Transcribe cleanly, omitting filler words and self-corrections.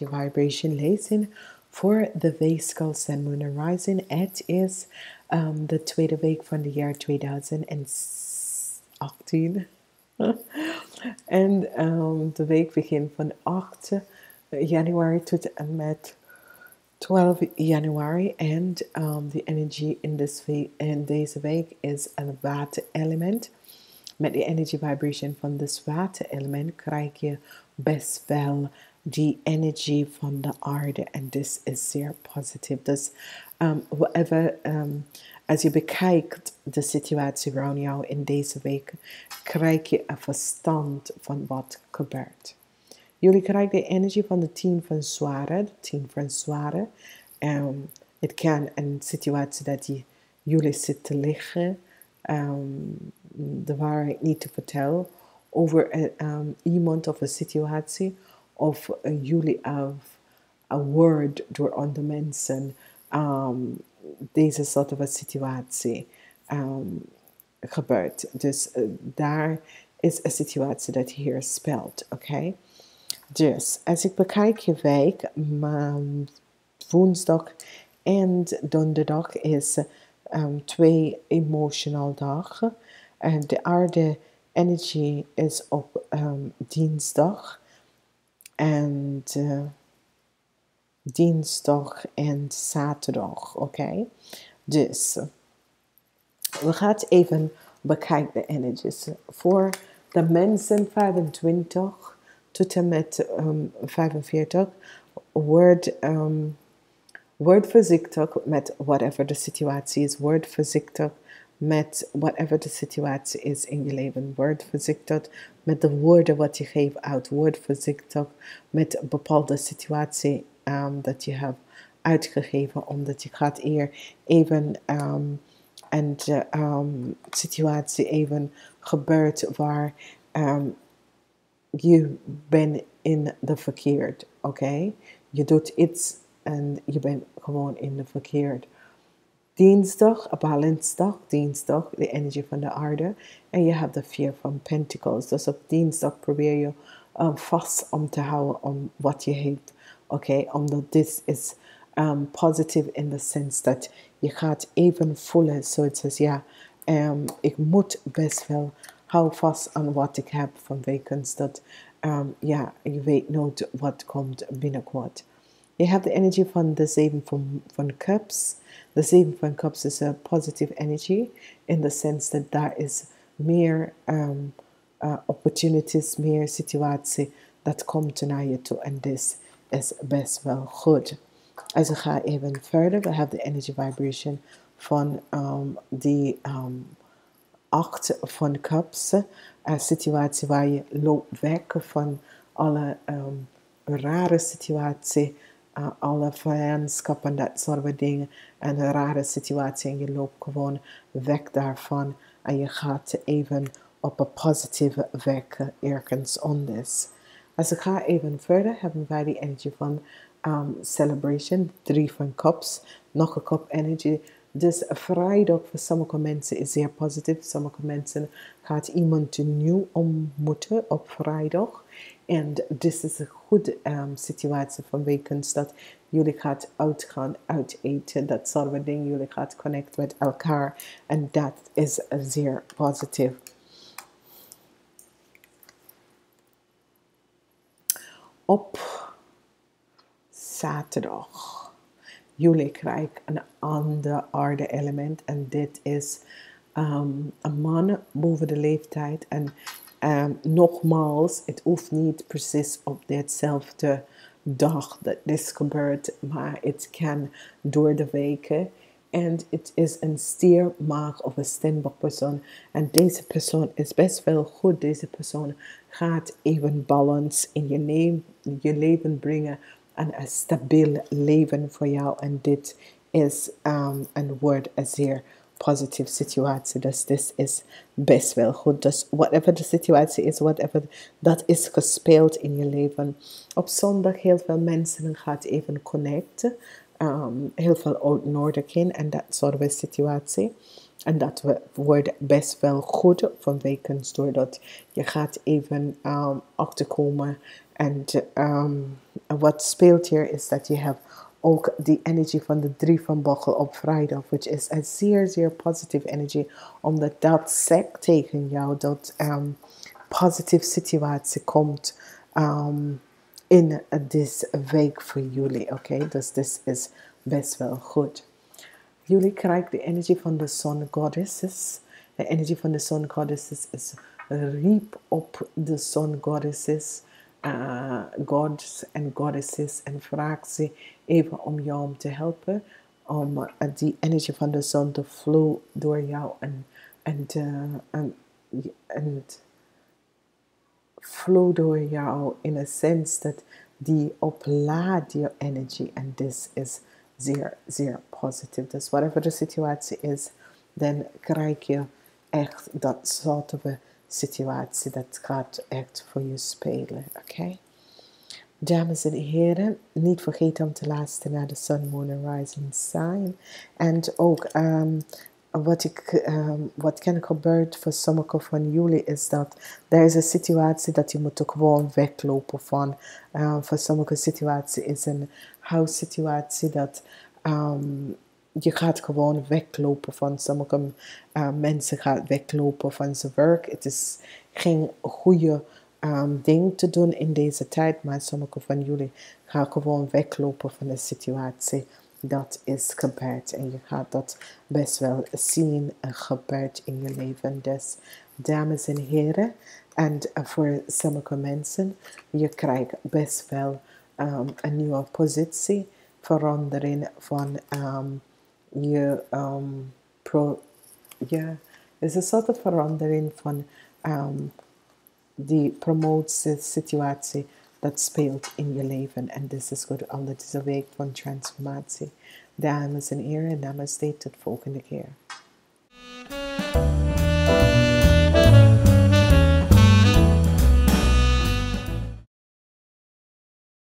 energy vibration lezing voor de weegschaal Sun, Moon en Rising. Het is de tweede week van het jaar 2018. En de week begint van 8 januari tot en met 12 januari. En de energie in deze week is een waterelement. Met de energy vibration van het waterelement krijg je best wel die energie van de aarde. En dit is zeer positief. Dus als je bekijkt de situatie rond jou in deze week, krijg je een verstand van wat gebeurt. Jullie krijgen de energie van de 10 van zwaarden. De 10 van zwaarden. Het kan een situatie dat jullie zitten liggen. De waarheid niet te vertellen over iemand of een situatie. Of jullie een woord door andere mensen. Deze soort van situatie gebeurt. Dus daar is een situatie dat hier speelt. Oké? Dus als ik bekijk je week, woensdag en donderdag is 2 emotional dagen. En de aarde energie is op dinsdag. En dinsdag en zaterdag. Oké? Dus we gaan even bekijken de energies. Voor de mensen 25 tot en met 45 word voorzichtig met whatever de situatie is. Word voorzichtig met whatever de situatie is in je leven. Word voorzichtig met de woorden wat je geeft uit. Word voorzichtig met een bepaalde situatie dat je hebt uitgegeven. Omdat je gaat hier even een situatie even gebeurt waar je bent in de verkeerd. Oké? Je doet iets en je bent gewoon in de verkeerd. Dinsdag, een balansdag, dinsdag, de energie van de aarde. En je hebt de 4 van Pentacles. Dus op dinsdag probeer je vast om te houden om wat je hebt. Oké? Omdat dit is positief in de sens dat je gaat even voelen. Zoals ja, ik moet best wel hou vast aan wat ik heb vanwege dat ja, je weet nooit wat komt binnenkort. Je hebt de energie van de 7 van Cups. De 7 van Cups is een positive energy. In de sens dat daar is meer opportunities, meer situatie dat komt naar je toe. En dit is best wel goed. Als we gaan even verder, we hebben de energy vibration van die 8 van Cups. Een situatie waar je loopt weg van alle rare situatie. Alle vijandschap en dat soort van dingen. En een rare situatie. En je loopt gewoon weg daarvan. En je gaat even op een positieve weg ergens anders. Als ik ga even verder, hebben wij die energie van celebration. 3 van cups. Nog een cup energy. Dus vrijdag voor sommige mensen is zeer positief. Sommige mensen gaat iemand nieuw ontmoeten op vrijdag. En dit is een goede situatie vanwege dat jullie gaat uitgaan, uiteten. Dat soort van dingen. Jullie gaat connecten met elkaar. En dat is zeer positief. Op zaterdag. Jullie krijgen een ander aarde-element. En dit is een man boven de leeftijd. En nogmaals, het hoeft niet precies op dezelfde dag dat dit gebeurt. Maar het kan door de weken. En het is een stier, maag of een steenbok persoon. En deze persoon is best wel goed. Deze persoon gaat even balans in je leven brengen. En een stabiel leven voor jou. En dit is een woord, een zeer positieve situatie. Dus dit is best wel goed. Dus whatever de situatie is, whatever dat is gespeeld in je leven. Op zondag heel veel mensen gaan even connecten. Heel veel uitnodiging en dat soort van situatie. En dat wordt best wel goed vanwege doordat je gaat even achterkomen En wat speelt hier is dat je hebt ook die energie van de 3 van bochel op vrijdag, which is een zeer, zeer positieve energie, omdat dat zegt tegen jou dat positieve situatie komt in deze week voor jullie, oké? Dus dit is best wel goed. Jullie krijgen de energie van de Sun Goddesses. De energie van de Sun Goddesses is riep op de Sun Goddesses, gods en goddesses, en vraag ze even om jou om te helpen, om die energie van de zon te flow door jou en flow door jou in een sens dat die oplaadt je energie, en dit is zeer, zeer positief. Dus whatever de situatie is, dan krijg je echt dat soort van situatie dat gaat echt voor je spelen, oké? Dames en heren, niet vergeten om te luisteren naar de Sun, Moon en Rising Sign. En ook wat kan gebeuren voor sommigen van jullie is dat er is een situatie dat je moet ook gewoon weglopen van. Voor sommige situatie is een huissituatie dat je gaat gewoon weglopen van. Sommige mensen gaan weglopen van zijn werk. Het is geen goede ding te doen in deze tijd, maar sommige van jullie gaan gewoon weglopen van de situatie dat is gebeurd, en je gaat dat best wel zien gebeurd in je leven. Dus dames en heren, en voor sommige mensen, je krijgt best wel een nieuwe positie, verandering van je ja, is een soort verandering van die promotiesituatie dat speelt in je leven. En dit is goed, omdat het is een week van transformatie. Dames en heren, namaste, tot volgende keer.